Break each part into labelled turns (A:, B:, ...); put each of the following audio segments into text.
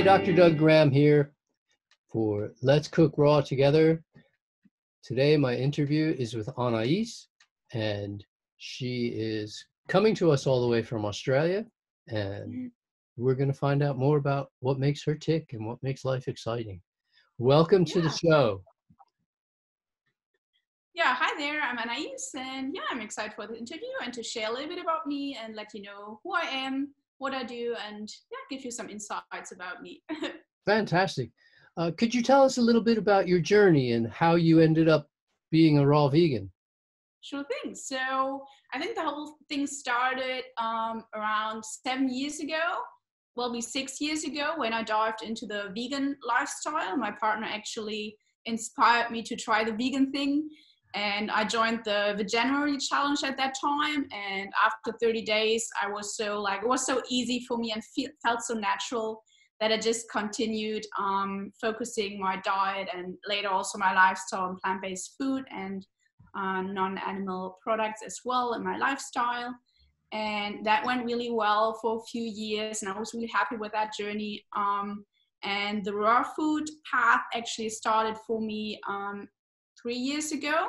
A: Dr. Doug Graham here for Let's Cook Raw Together. Today my interview is with Anais, and she is coming to us all the way from Australia, and we're going to find out more about what makes her tick and what makes life exciting. Welcome to the show.
B: Yeah, hi there, I'm Anais, and I'm excited for the interview and to share a little bit about me and let you know who I am, what I do, and give you some insights about me.
A: Fantastic. Could you tell us a little bit about your journey and how you ended up being a raw vegan?
B: Sure thing. So I think the whole thing started around 7 years ago. Well, be 6 years ago when I dived into the vegan lifestyle. My partner actually inspired me to try the vegan thing. And I joined the January challenge at that time. And after 30 days, I was so it was so easy for me and felt so natural that I just continued focusing my diet and later also my lifestyle on plant-based food and non-animal products as well in my lifestyle. And that went really well for a few years. And I was really happy with that journey. And the raw food path actually started for me 3 years ago.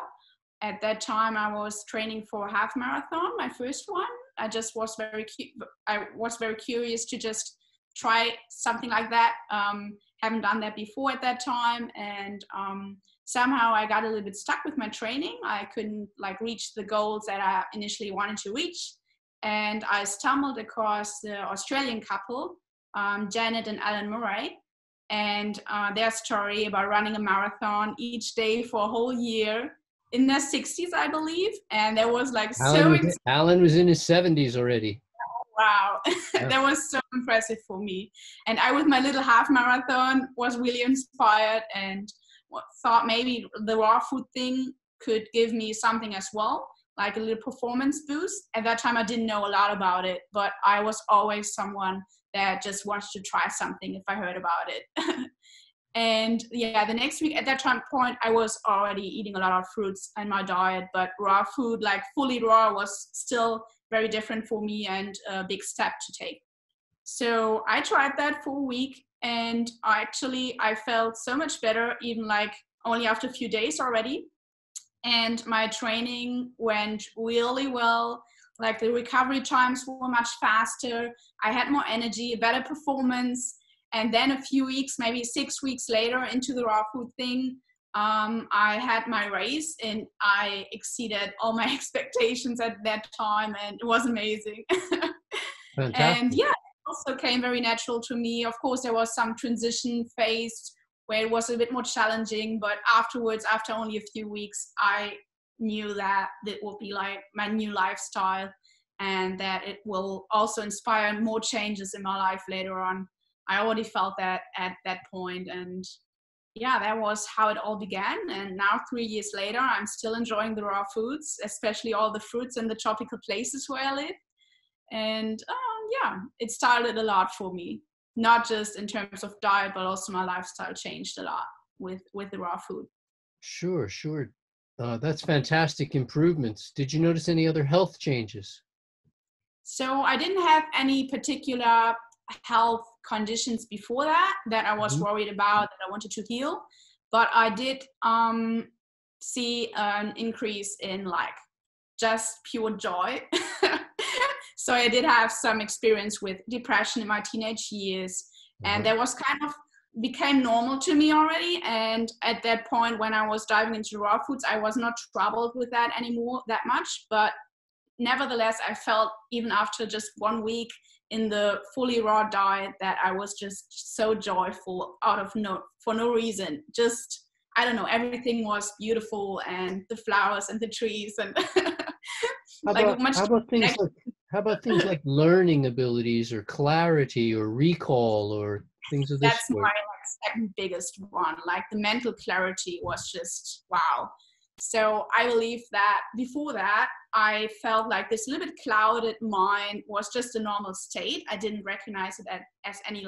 B: At that time, I was training for a half marathon, my first one. I just was very curious to just try something like that. Haven't done that before at that time, and somehow I got a little bit stuck with my training. I couldn't reach the goals that I initially wanted to reach, and I stumbled across the Australian couple, Janet and Alan Murray, and their story about running a marathon each day for a whole year in their 60s, I believe. And that was
A: Alan was in his 70s already.
B: Wow. Yeah. That was so impressive for me. And I, with my little half marathon, was really inspired and thought maybe the raw food thing could give me something as well, like a little performance boost. At that time, I didn't know a lot about it, but I was always someone that just wants to try something if I heard about it. And the next week at that time point, I was already eating a lot of fruits in my diet, but raw food, fully raw, was still very different for me and a big step to take. So I tried that for a week, and I felt so much better, even only after a few days already. And my training went really well. The recovery times were much faster. I had more energy, a better performance. And then a few weeks, maybe 6 weeks later into the raw food thing, I had my race and I exceeded all my expectations at that time, and it was amazing.
A: Fantastic.
B: And it also came very natural to me. Of course, there was some transition phase where it was a bit more challenging, but afterwards, after only a few weeks, I knew that it would be my new lifestyle and that it will also inspire more changes in my life later on. I already felt that at that point, and that was how it all began. And now 3 years later, I'm still enjoying the raw foods, especially all the fruits in the tropical places where I live. And it started a lot for me, not just in terms of diet, but also my lifestyle changed a lot with the raw food.
A: Sure. That's fantastic improvements. Did you notice any other health changes?
B: So I didn't have any particular health conditions before that I was worried about, that I wanted to heal, but I did see an increase in just pure joy. So I did have some experience with depression in my teenage years, and that was became normal to me already. And at that point, when I was diving into raw foods, I was not troubled with that anymore that much, but nevertheless, I felt even after just 1 week in the fully raw diet that I was just so joyful for no reason. Just, I don't know, everything was beautiful, and the flowers and the trees and
A: how about things like learning abilities or clarity or recall or things of this
B: That's
A: sort?
B: my second biggest one. The mental clarity was just wow. So I believe that before that, I felt this little bit clouded mind was just a normal state. I didn't recognize it as any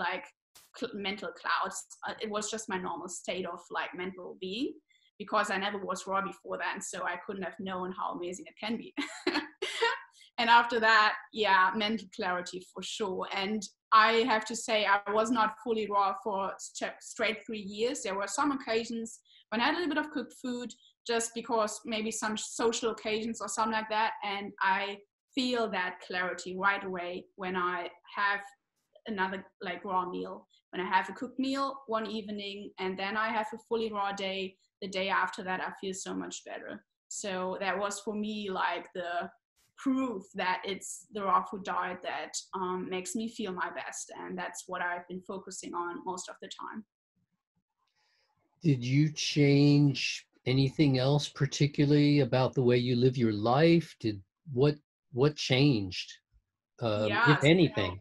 B: mental clouds. It was just my normal state of mental being, because I never was raw before that. So I couldn't have known how amazing it can be. And after that, mental clarity for sure. And I have to say I was not fully raw for straight 3 years. There were some occasions when I had a little bit of cooked food, just because maybe some social occasions or something like that. And I feel that clarity right away when I have another like raw meal. When I have a cooked meal one evening and then I have a fully raw day, the day after that, I feel so much better. So that was for me like the proof that it's the raw food diet that makes me feel my best. And that's what I've been focusing on most of the time.
A: Did you change anything else particularly about the way you live your life? What changed, if
B: Yeah, so
A: anything?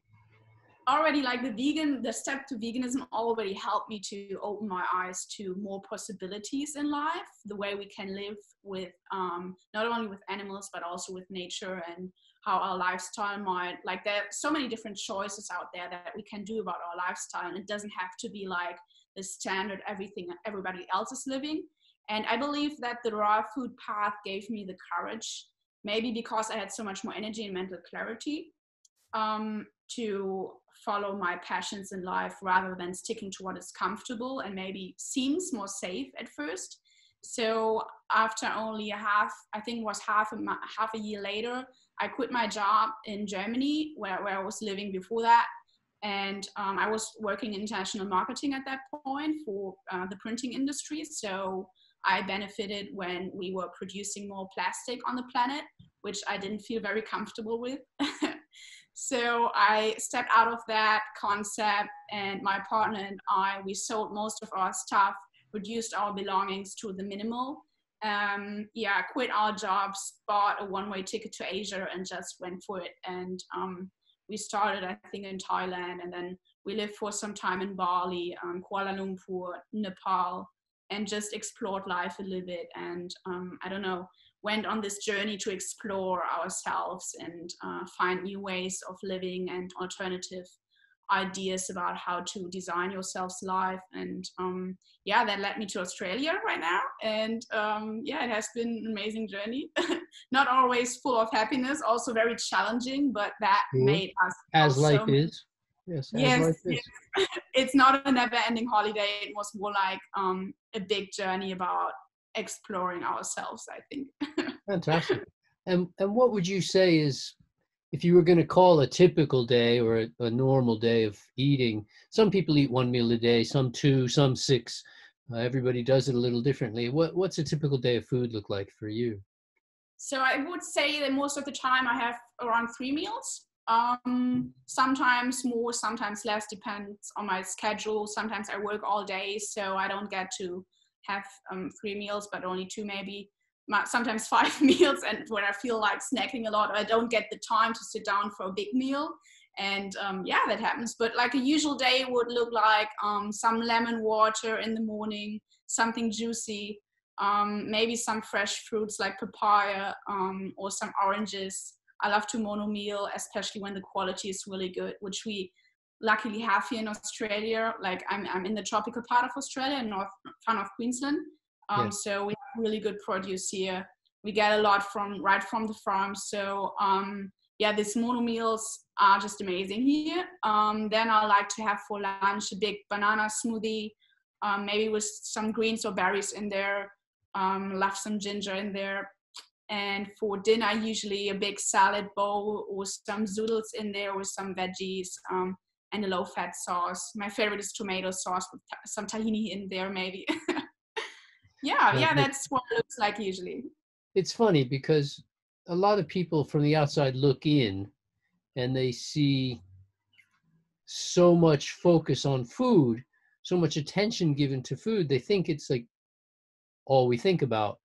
B: already like the step to veganism already helped me to open my eyes to more possibilities in life, the way we can live with not only with animals but also with nature, and how our lifestyle might, like there are so many different choices out there that we can do about our lifestyle, and it doesn't have to be like the standard everything everybody else is living. And I believe that the raw food path gave me the courage, maybe because I had so much more energy and mental clarity, to follow my passions in life rather than sticking to what is comfortable and maybe seems more safe at first. So after only I think it was half a year later, I quit my job in Germany where I was living before that. And I was working in international marketing at that point for the printing industry. So I benefited when we were producing more plastic on the planet, which I didn't feel very comfortable with. So I stepped out of that concept, and my partner and we sold most of our stuff, reduced our belongings to the minimal. Quit our jobs, bought a one-way ticket to Asia, and just went for it. And we started, I think, in Thailand, and then we lived for some time in Bali, Kuala Lumpur, Nepal, and just explored life a little bit. And I don't know, went on this journey to explore ourselves and find new ways of living and alternative ideas about how to design yourself's life. And that led me to Australia right now. And it has been an amazing journey. Not always full of happiness, also very challenging, but that
A: Sure.
B: made us
A: As life
B: also.
A: is. Yes, as
B: Yes,
A: life
B: yes.
A: is.
B: It's not a never-ending holiday. It was more like a big journey about exploring ourselves, I think.
A: Fantastic. And what would you say is, if you were going to call a typical day or a normal day of eating? Some people eat one meal a day, some two, some six. Everybody does it a little differently. What's a typical day of food look like for you?
B: So I would say that most of the time I have around 3 meals. Sometimes more, sometimes less, depends on my schedule. Sometimes I work all day, so I don't get to have 3 meals, but only two maybe. Sometimes 5 meals, and when I feel like snacking a lot, I don't get the time to sit down for a big meal. And that happens. But like a usual day would look like some lemon water in the morning, something juicy, maybe some fresh fruits like papaya, or some oranges. I love to mono meal, especially when the quality is really good, which we luckily have here in Australia. Like I'm in the tropical part of Australia, far north Queensland.
A: Yes.
B: So we have really good produce here. We get a lot right from the farm. So these mono meals are just amazing here. Then I like to have for lunch a big banana smoothie, maybe with some greens or berries in there. Love some ginger in there. And for dinner, usually a big salad bowl or some zoodles in there with some veggies, and a low-fat sauce. My favorite is tomato sauce with some tahini in there, maybe. That's what it looks like usually.
A: It's funny because a lot of people from the outside look in and they see so much focus on food, so much attention given to food. They think it's like all we think about.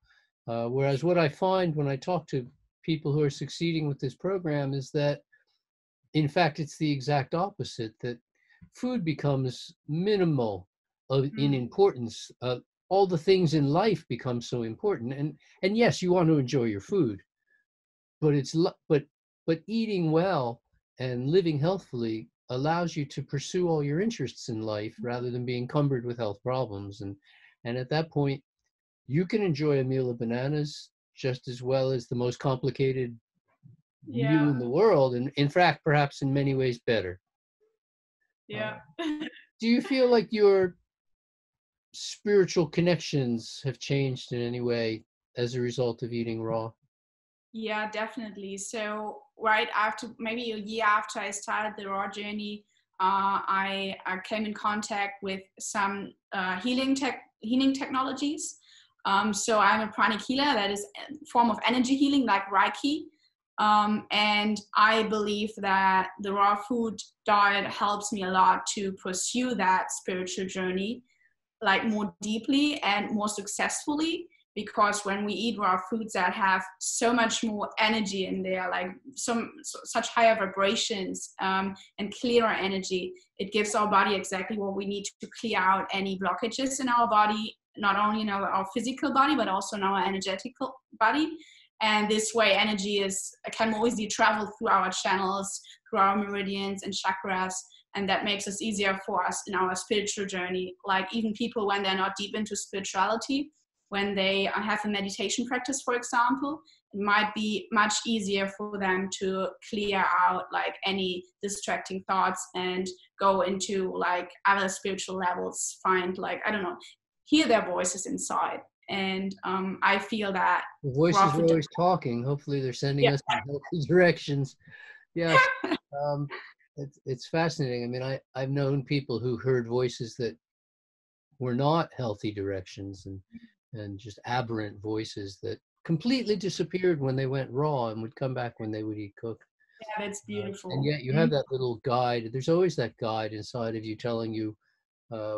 A: Whereas what I find when I talk to people who are succeeding with this program is that, in fact, it's the exact opposite, that food becomes minimal in importance. All the things in life become so important. And yes, you want to enjoy your food, but but eating well and living healthfully allows you to pursue all your interests in life rather than being encumbered with health problems. And at that point, you can enjoy a meal of bananas just as well as the most complicated meal
B: Yeah.
A: in the world, and in fact, perhaps in many ways better.
B: Yeah.
A: Do you feel like your spiritual connections have changed in any way as a result of eating raw?
B: Yeah, definitely. So right after, maybe a year after I started the raw journey, I came in contact with some healing technologies. So I'm a pranic healer, that is a form of energy healing like Reiki. And I believe that the raw food diet helps me a lot to pursue that spiritual journey, like more deeply and more successfully, because when we eat raw foods that have so much more energy in there, like such higher vibrations, and clearer energy, it gives our body exactly what we need to clear out any blockages in our body, not only in our physical body but also in our energetical body. And this way energy can more easily travel through our channels, through our meridians and chakras, and that makes it easier for us in our spiritual journey. Like even people when they're not deep into spirituality, when they have a meditation practice, for example, it might be much easier for them to clear out like any distracting thoughts and go into like other spiritual levels, find like, I don't know, hear their voices inside. And I feel that
A: The
B: raw
A: voices are
B: food.
A: always talking. Hopefully, they're sending
B: Yeah.
A: us in healthy directions. Yes, it's fascinating. I mean, I've known people who heard voices that were not healthy directions and just aberrant voices that completely disappeared when they went raw and would come back when they would eat cooked.
B: Yeah, that's
A: And
B: beautiful.
A: yet you have that little guide. There's always that guide inside of you telling you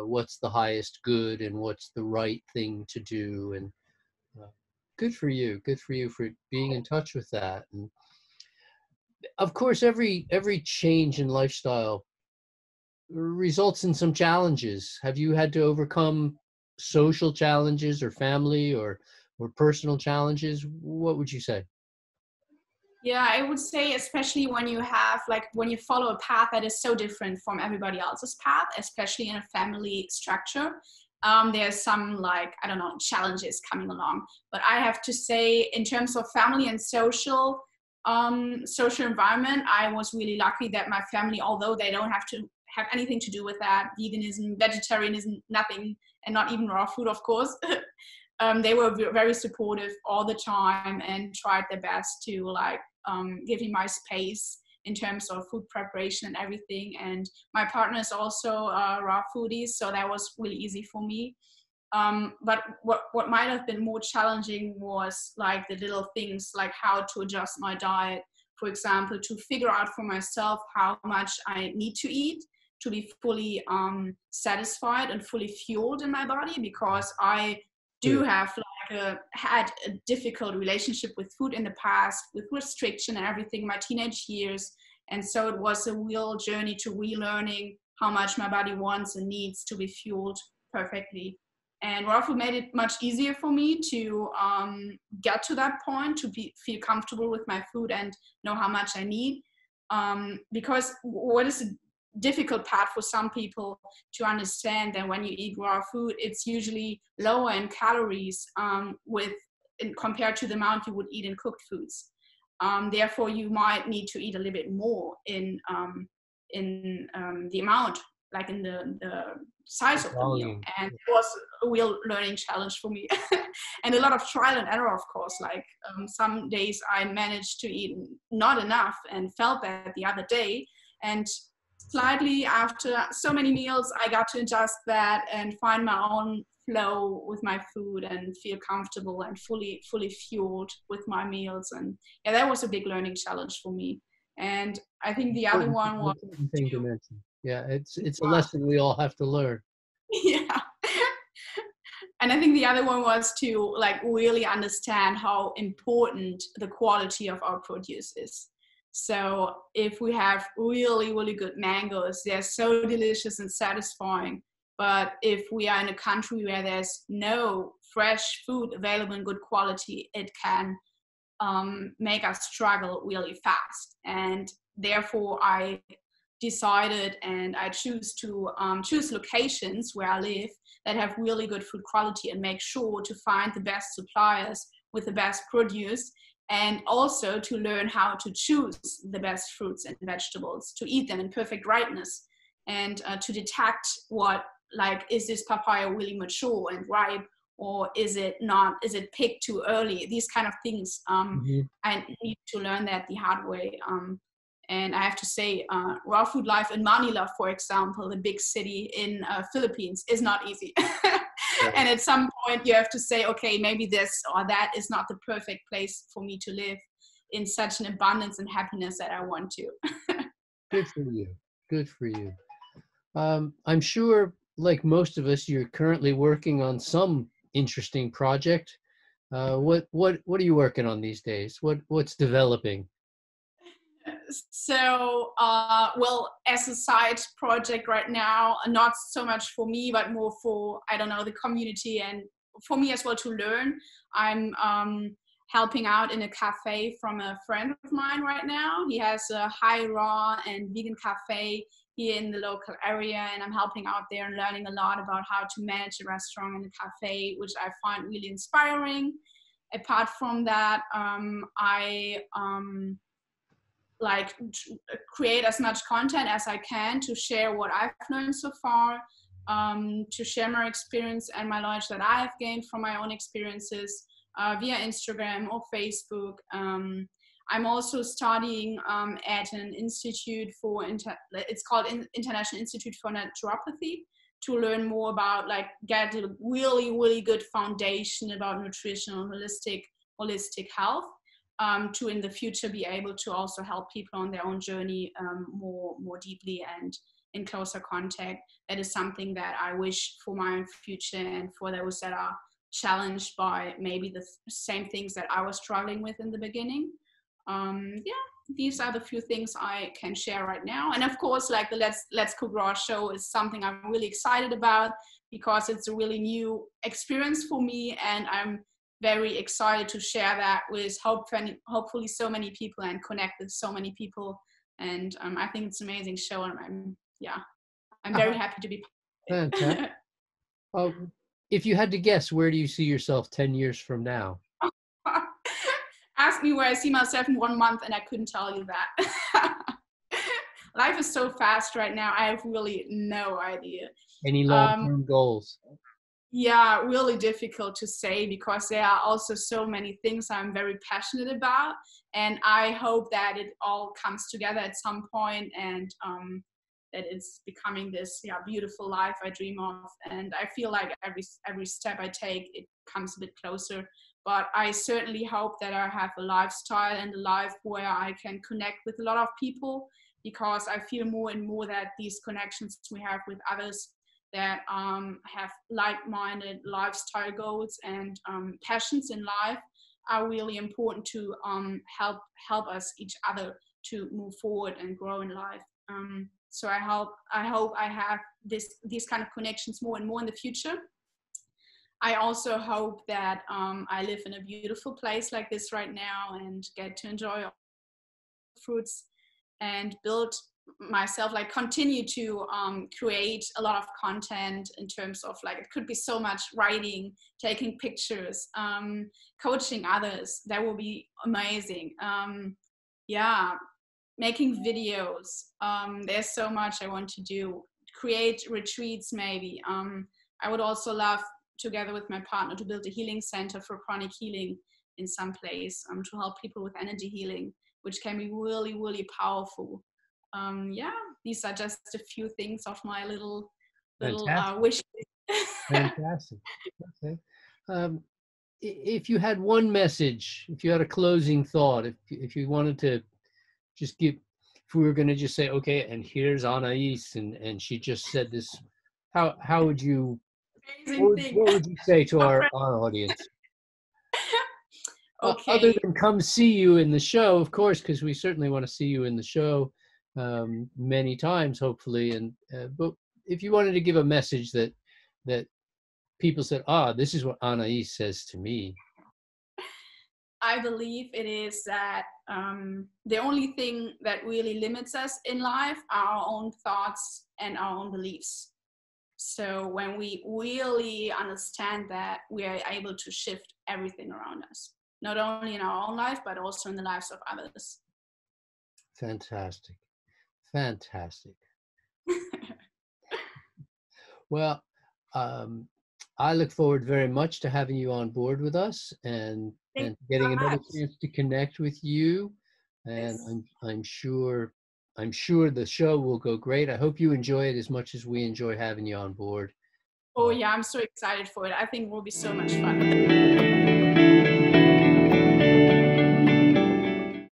A: what's the highest good and what's the right thing to do. And uh, good for you. Good for you for being in touch with that. And of course, every change in lifestyle results in some challenges. Have you had to overcome social challenges or family or personal challenges? What would you say?
B: Yeah, I would say, especially when you have, like, when you follow a path that is so different from everybody else's path, especially in a family structure, there's some, like, I don't know, challenges coming along. But I have to say, in terms of family and social environment, I was really lucky that my family, although they don't have to have anything to do with that, veganism, vegetarianism, nothing, and not even raw food, of course. They were very supportive all the time and tried their best to like give me my space in terms of food preparation and everything. And my partner is also raw foodie, so that was really easy for me. But what might have been more challenging was like the little things, like how to adjust my diet, for example, to figure out for myself how much I need to eat to be fully satisfied and fully fueled in my body, because I do
A: Good.
B: have had a difficult relationship with food in the past, with restriction and everything in my teenage years. And so it was a real journey to relearning how much my body wants and needs to be fueled perfectly. And raw food made it much easier for me to get to that point, to feel comfortable with my food and know how much I need. Because what is a difficult part for some people to understand that when you eat raw food, it's usually lower in calories compared to the amount you would eat in cooked foods. Therefore, you might need to eat a little bit more in the amount, like in the size of the meal.
A: Volume.
B: And it was a real learning challenge for me. And a lot of trial and error, of course. Like some days I managed to eat not enough and felt that the other day. And slightly after so many meals, I got to adjust that and find my own flow with my food and feel comfortable and fully fueled with my meals. And yeah, that was a big learning challenge for me. And I think the other one was
A: Important thing to
B: to,
A: mention. Yeah, it's a lesson we all have to learn.
B: yeah. And I think the other one was to like really understand how important the quality of our produce is. So if we have really good mangoes, they're so delicious and satisfying. But if we are in a country where there's no fresh food available in good quality, it can make us struggle really fast. And therefore, I decided and I choose to choose locations where I live that have really good food quality and make sure to find the best suppliers with the best produce, and also to learn how to choose the best fruits and vegetables to eat them in perfect ripeness. and to detect what, like, is this papaya really mature and ripe, or is it not, is it picked too early, these kind of things.
A: Mhm.
B: I need to learn that the hard way. And I have to say, raw food life in Manila, for example, the big city in Philippines, is not easy. And at some point you have to say, okay, maybe this or that is not the perfect place for me to live in such an abundance and happiness that I want to.
A: Good for you. Good for you. I'm sure, like most of us, you're currently working on some interesting project. What are you working on these days? What's developing?
B: So, well, as a side project right now, not so much for me, but more for, I don't know, the community and for me as well to learn. I'm helping out in a cafe from a friend of mine right now. He has a high raw and vegan cafe here in the local area, and I'm helping out there and learning a lot about how to manage a restaurant and a cafe, which I find really inspiring. Apart from that, I like create as much content as I can to share what I've learned so far, to share my experience and my knowledge that I've gained from my own experiences via Instagram or Facebook. I'm also studying at an institute for, it's called International Institute for Naturopathy, to learn more about, like, get a really, really good foundation about nutritional holistic health, to in the future be able to also help people on their own journey more deeply and in closer contact. That is something that I wish for my future and for those that are challenged by maybe the same things that I was struggling with in the beginning. Yeah, these are the few things I can share right now. And of course, like the Let's Cook Raw show is something I'm really excited about, because it's a really new experience for me, and I'm very excited to share that with hopefully so many people and connect with so many people. And I think it's an amazing show, and I'm very happy to be part of
A: Fantastic.
B: it.
A: Uh, if you had to guess, where do you see yourself 10 years from now?
B: Ask me where I see myself in 1 month, and I couldn't tell you that. Life is so fast right now. I have really no idea.
A: Any
B: Um,
A: long-term goals?
B: yeah, really difficult to say, because there are also so many things I'm very passionate about, and I hope that it all comes together at some point, and that it's becoming this beautiful life I dream of. And I feel like every step I take, it comes a bit closer. But I certainly hope that I have a lifestyle and a life where I can connect with a lot of people, because I feel more and more that these connections we have with others that have like-minded lifestyle goals and passions in life are really important to help us each other to move forward and grow in life. So I hope I have these kind of connections more and more in the future. I also hope that I live in a beautiful place like this right now and get to enjoy fruits and build myself, like continue to create a lot of content in terms of, like, it could be so much writing, taking pictures, coaching others. That will be amazing. Yeah, making videos. There's so much I want to do. Create retreats maybe. I would also love, together with my partner, to build a healing center for chronic healing in some place, to help people with energy healing, which can be really, really powerful. Yeah, these are just a few things of my little
A: Fantastic.
B: wish.
A: Fantastic. Okay. Um, if you had one message, if you had a closing thought, if you wanted to just give, if we were going to just say, okay, and here's Anais, and she just said this, how would you,
B: Amazing thing.
A: what would you say to our audience? Other
B: Okay,
A: than come see you in the show, of course, because we certainly want to see you in the show many times, hopefully. And but if you wanted to give a message that people said, this is what Anais says to me.
B: I believe it is that the only thing that really limits us in life are our own thoughts and our own beliefs. So when we really understand that, we are able to shift everything around us, not only in our own life, but also in the lives of others.
A: Fantastic. Fantastic. Well, um, I look forward very much to having you on board with us
B: Thank
A: and
B: you
A: getting
B: so
A: another
B: much.
A: chance to connect with you. And
B: Yes.
A: I'm sure the show will go great. I hope you enjoy it as much as we enjoy having you on board.
B: Oh
A: Uh,
B: yeah, I'm so excited for it. I think it will be so much fun.